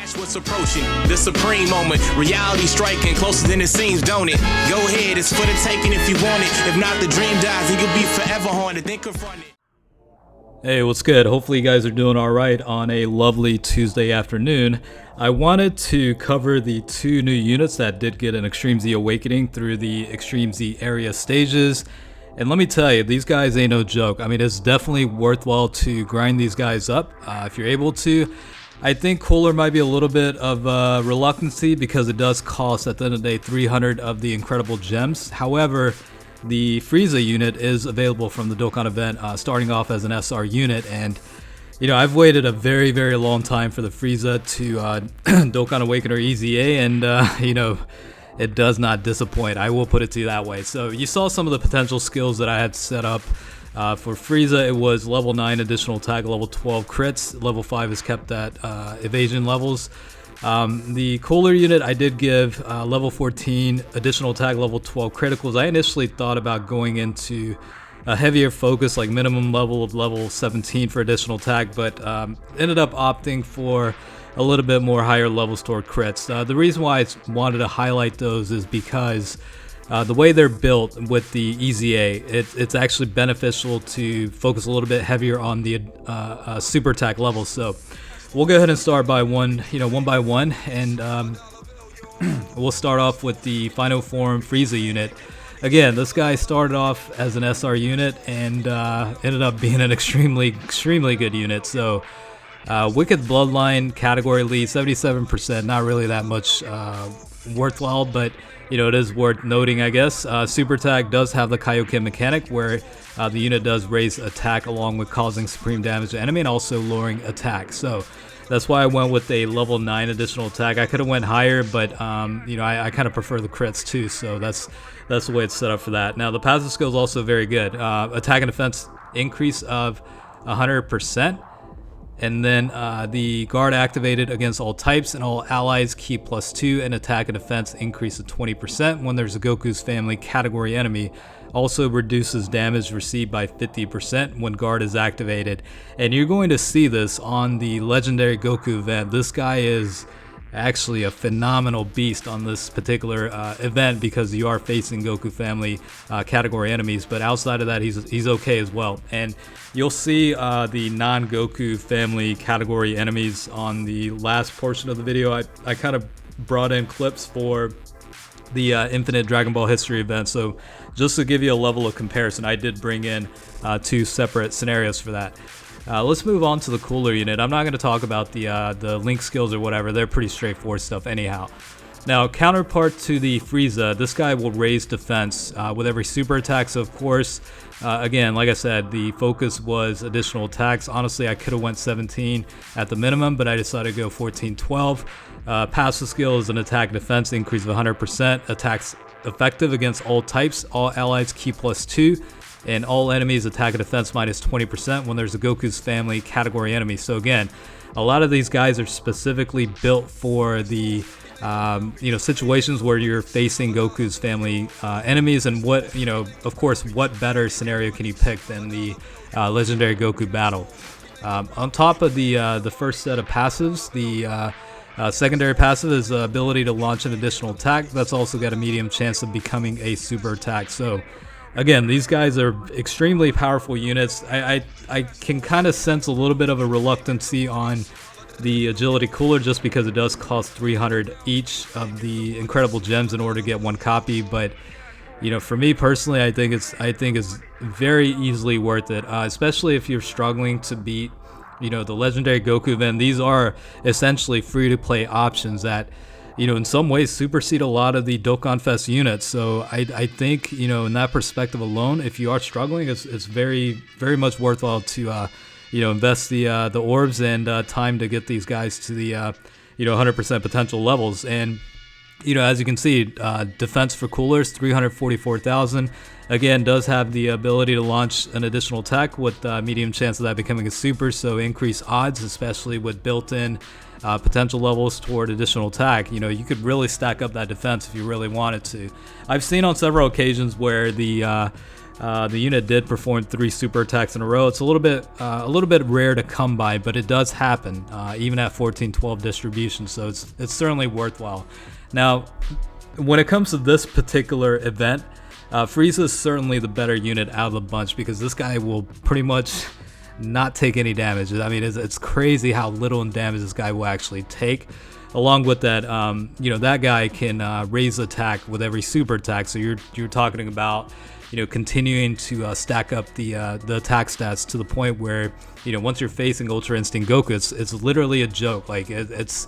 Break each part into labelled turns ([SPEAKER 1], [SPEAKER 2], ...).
[SPEAKER 1] Watch what's approaching, the supreme moment. Reality striking closer than it seems, don't it? Go ahead, it's for the taking if you want it. If not, the dream dies and you'll be forever haunted. Then confront it.
[SPEAKER 2] Hey, what's good? Hopefully you guys are doing all right on a lovely Tuesday afternoon. I wanted to cover the two new units that did get an Extreme Z Awakening through the Extreme Z area stages. And let me tell you, these guys ain't no joke. I mean, it's definitely worthwhile to grind these guys up if you're able to. I think Cooler might be a little bit of reluctancy because it does cost, at the end of the day, 300 of the incredible gems. However, the Frieza unit is available from the Dokkan event, starting off as an SR unit. And, you know, I've waited a very, very long time for the Frieza to Dokkan Awaken or EZA, and, you know, it does not disappoint. I will put it to you that way. So you saw some of the potential skills that I had set up. For Frieza, it was level 9 additional attack, level 12 crits. Level 5 is kept at evasion levels. The Cooler unit, I did give level 14 additional attack, level 12 criticals. I initially thought about going into a heavier focus, like minimum level of level 17 for additional attack, but ended up opting for a little bit more higher levels toward crits. The reason why I wanted to highlight those is because the way they're built with the EZA, it's actually beneficial to focus a little bit heavier on the super attack levels. So we'll go ahead and start by one by one, and we'll start off with the final form Frieza unit. Again, this guy started off as an SR unit and ended up being an extremely good unit. So Wicked Bloodline category lead, 77%, not really that much worthwhile, but you know, it is worth noting, I guess. Super attack does have the Kaioken mechanic where the unit does raise attack along with causing supreme damage to enemy and also lowering attack. So that's why I went with a level 9 additional attack. I could have went higher, but you know, I kind of prefer the crits too, so that's the way it's set up for that. Now the passive skill is also very good. Attack and defense increase of 100%. And then the guard activated against all types and all allies keep +2, and attack and defense increase of 20% when there's a Goku's family category enemy. Also reduces damage received by 50% when guard is activated. And you're going to see this on the Legendary Goku event. This guy is actually a phenomenal beast on this particular event because you are facing Goku family category enemies, but outside of that he's okay as well. And you'll see the non-Goku family category enemies on the last portion of the video. I kind of brought in clips for the Infinite Dragon Ball History event, so just to give you a level of comparison, I did bring in two separate scenarios for that. Let's move on to the Cooler unit. I'm not going to talk about the link skills or whatever. They're pretty straightforward stuff anyhow. Now, counterpart to the Frieza, this guy will raise defense with every super attack. So, of course, again, like I said, the focus was additional attacks. Honestly, I could have went 17 at the minimum, but I decided to go 14, 12. Passive skill is an attack defense increase of 100%. Attacks effective against all types. All allies keep +2. And all enemies attack and defense -20% when there's a Goku's family category enemy. So again, a lot of these guys are specifically built for the you know, situations where you're facing Goku's family enemies. And what, you know, of course, what better scenario can you pick than the Legendary Goku battle? On top of the first set of passives, the secondary passive is the ability to launch an additional attack. That's also got a medium chance of becoming a super attack. So again, these guys are extremely powerful units. I can kind of sense a little bit of a reluctancy on the Agility Cooler just because it does cost 300 each of the incredible gems in order to get one copy. But you know, for me personally, I think it's very easily worth it, especially if you're struggling to beat, you know, the Legendary Goku event. These are essentially free-to-play options that, you know, in some ways supersede a lot of the Dokkan Fest units. So I think, you know, in that perspective alone, if you are struggling, it's very, very much worthwhile to, you know, invest the orbs and time to get these guys to the, you know, 100% potential levels. And, you know, as you can see, defense for Coolers, 344,000. Again, does have the ability to launch an additional attack with medium chance of that becoming a super, so increase odds, especially with built-in potential levels toward additional attack. You know, you could really stack up that defense if you really wanted to. I've seen on several occasions where the The unit did perform 3 super attacks in a row. It's a little bit rare to come by, but it does happen even at 14-12 distribution. So it's certainly worthwhile. Now, when it comes to this particular event, Frieza is certainly the better unit out of the bunch because this guy will pretty much not take any damage. I mean, it's crazy how little damage this guy will actually take. Along with that, that guy can raise attack with every super attack. So you're talking about, continuing to stack up the attack stats to the point where, once you're facing Ultra Instinct Goku, it's literally a joke. Like it's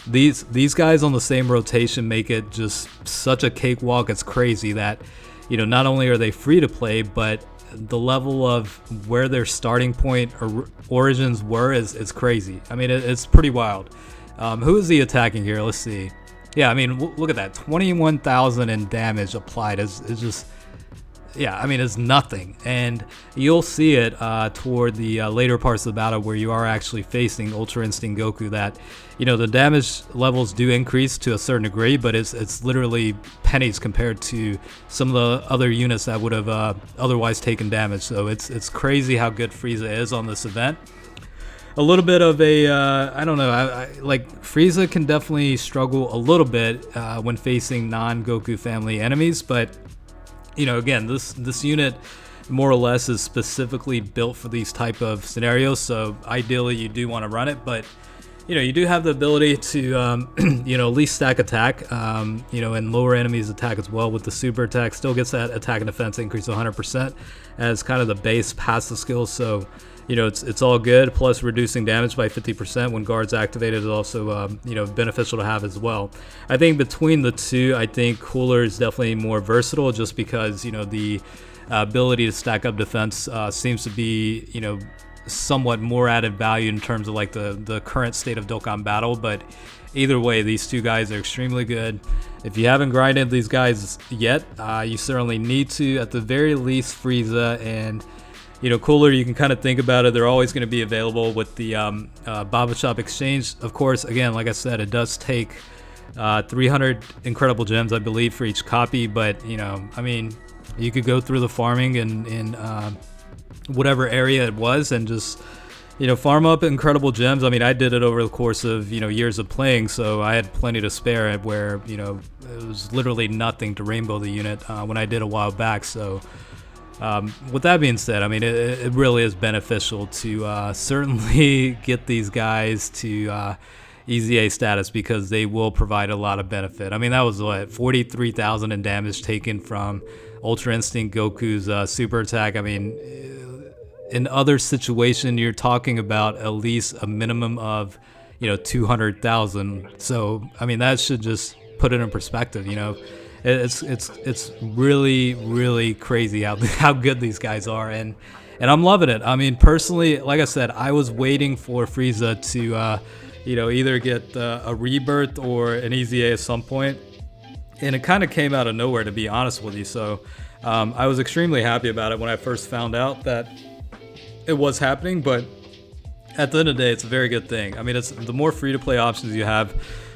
[SPEAKER 2] these guys on the same rotation make it just such a cakewalk. It's crazy that, not only are they free to play, but the level of where their starting point or origins were is crazy. I mean, it's pretty wild. Who is he attacking here? Let's see. Yeah, I mean, look at that. 21,000 in damage applied. It's just, yeah, I mean, it's nothing. And you'll see it toward the later parts of the battle where you are actually facing Ultra Instinct Goku that, the damage levels do increase to a certain degree, but it's literally pennies compared to some of the other units that would have otherwise taken damage. So it's crazy how good Frieza is on this event. A little bit of a, I don't know, like Frieza can definitely struggle a little bit when facing non-Goku family enemies, but again, this unit more or less is specifically built for these type of scenarios. So ideally, you do want to run it, but you do have the ability to at least stack attack, and lower enemies attack as well with the super attack. Still gets that attack and defense increase to 100% as kind of the base passive skill. So it's all good. Plus reducing damage by 50% when guards activated is also beneficial to have as well. I think between the two, I think Cooler is definitely more versatile just because the ability to stack up defense seems to be somewhat more added value in terms of like the current state of Dokkan battle. But either way, these two guys are extremely good. If you haven't grinded these guys yet, you certainly need to. At the very least, Frieza and Cooler, you can kind of think about it. They're always going to be available with the Baba Shop exchange. Of course, again, like I said, it does take 300 incredible gems, I believe, for each copy. But, I mean, you could go through the farming in whatever area it was and just, farm up incredible gems. I mean, I did it over the course of, years of playing, so I had plenty to spare where, it was literally nothing to rainbow the unit when I did a while back. So, with that being said, I mean, it really is beneficial to certainly get these guys to Easy A status because they will provide a lot of benefit. I mean, that was what, 43,000 in damage taken from Ultra Instinct Goku's super attack. I mean, in other situation, you're talking about at least a minimum of 200,000. So, I mean, that should just put it in perspective. It's really, really crazy how good these guys are, and I'm loving it. I mean, personally, like I said, I was waiting for Frieza to either get a rebirth or an Easy A at some point, and it kind of came out of nowhere, to be honest with you. So I was extremely happy about it when I first found out that it was happening, but at the end of the day, it's a very good thing. I mean, it's the more free-to-play options you have,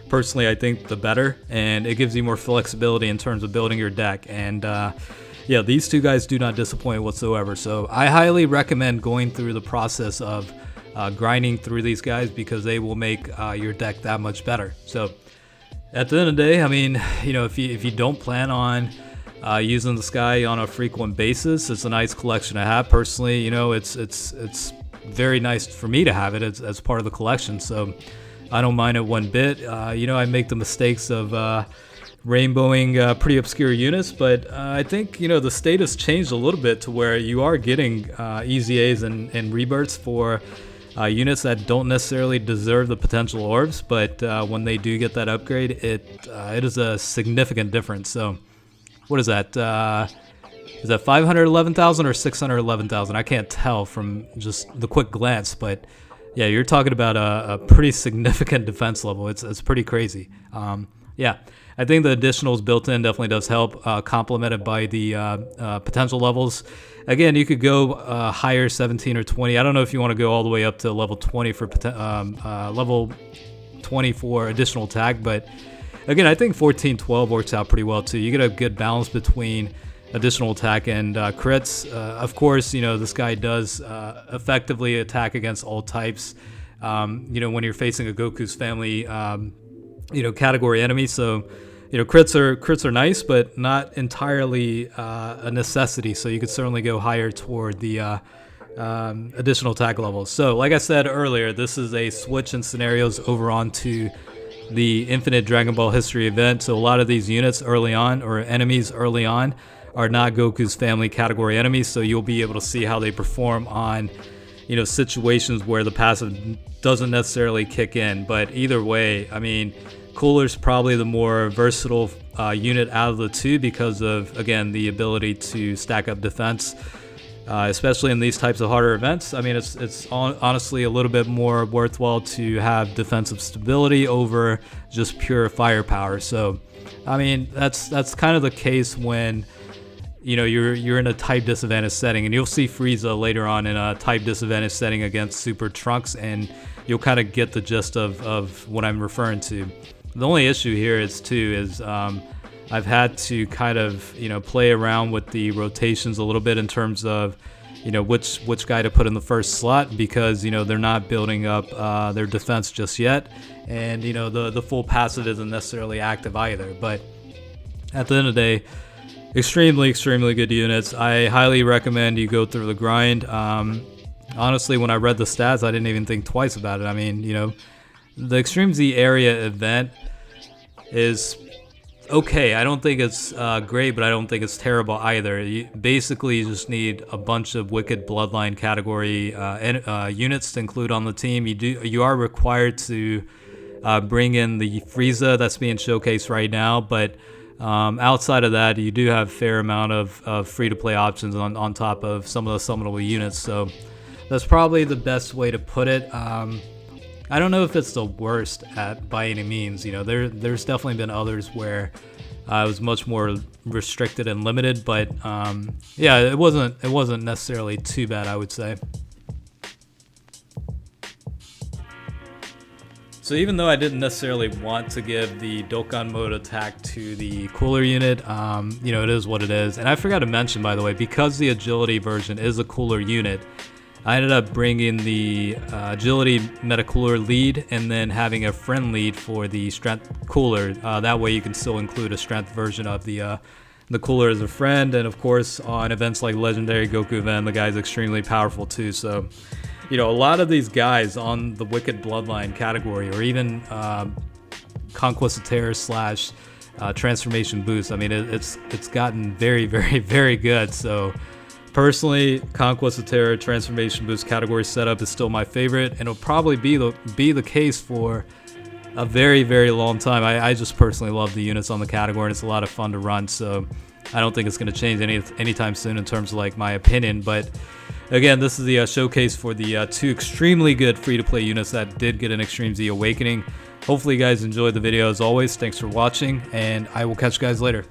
[SPEAKER 2] personally, I think the better, and it gives you more flexibility in terms of building your deck. And these two guys do not disappoint whatsoever. So I highly recommend going through the process of grinding through these guys because they will make your deck that much better. So at the end of the day, I mean, if you don't plan on using this guy on a frequent basis, it's a nice collection to have. Personally, it's very nice for me to have it as part of the collection. So I don't mind it one bit. I make the mistakes of rainbowing pretty obscure units, but I think the state has changed a little bit to where you are getting Easy A's and rebirths for units that don't necessarily deserve the potential orbs, but when they do get that upgrade, it is a significant difference. So what is that? Is that 511,000 or 611,000? I can't tell from just the quick glance, but yeah, you're talking about a pretty significant defense level. It's pretty crazy. I think the additionals built in definitely does help, complemented by the potential levels. Again, you could go higher, 17 or 20. I don't know if you want to go all the way up to level 20 for level 20 for additional attack, but again, I think 14-12 works out pretty well too. You get a good balance between additional attack and crits. Of course, you know, this guy does effectively attack against all types. You know, when you're facing a Goku's family, you know, category enemy. So, you know, crits are nice, but not entirely a necessity. So you could certainly go higher toward the additional attack levels. So, like I said earlier, this is a switch in scenarios over onto the Infinite Dragon Ball History event. So a lot of these units early on, or enemies early on, are not Goku's family category enemies. So you'll be able to see how they perform on, you know, situations where the passive doesn't necessarily kick in. But either way, I mean, Cooler's probably the more versatile unit out of the two because of, again, the ability to stack up defense. Especially in these types of harder events. I mean, it's honestly a little bit more worthwhile to have defensive stability over just pure firepower. So, I mean, that's kind of the case when, you know, you're in a type disadvantage setting, and you'll see Frieza later on in a type disadvantage setting against Super Trunks, and you'll kind of get the gist of what I'm referring to. The only issue here is I've had to kind of, you know, play around with the rotations a little bit in terms of, you know, which guy to put in the first slot, because, you know, they're not building up their defense just yet, and, you know, the full passive isn't necessarily active either. But at the end of the day, extremely good units. I highly recommend you go through the grind. Honestly, when I read the stats, I didn't even think twice about it. I mean, you know, the Extreme Z area event is okay. I don't think it's great, but I don't think it's terrible either. You just need a bunch of Wicked Bloodline category units to include on the team. You are required to bring in the Frieza that's being showcased right now, but outside of that, you do have a fair amount of free-to-play options on top of some of the summonable units. So that's probably the best way to put it. I don't know if it's the worst by any means. You know, there's definitely been others where it was much more restricted and limited, but yeah, it wasn't necessarily too bad, I would say. So even though I didn't necessarily want to give the Dokkan mode attack to the Cooler unit, you know, it is what it is. And I forgot to mention, by the way, because the agility version is a Cooler unit, I ended up bringing the agility meta Cooler lead and then having a friend lead for the strength Cooler. That way you can still include a strength version of the Cooler as a friend. And of course, on events like Legendary Goku Event, the guy's extremely powerful too. So, you know, a lot of these guys on the Wicked Bloodline category, or even Conquest of Terror / Transformation Boost, I mean, it's gotten very good. So personally, Conquest of Terror Transformation Boost category setup is still my favorite, and it'll probably be the case for a very long time. I just personally love the units on the category, and it's a lot of fun to run. So I don't think it's going to change anytime soon in terms of like my opinion. But again, this is the showcase for the two extremely good free-to-play units that did get an Extreme Z Awakening. Hopefully you guys enjoyed the video. As always, thanks for watching, and I will catch you guys later.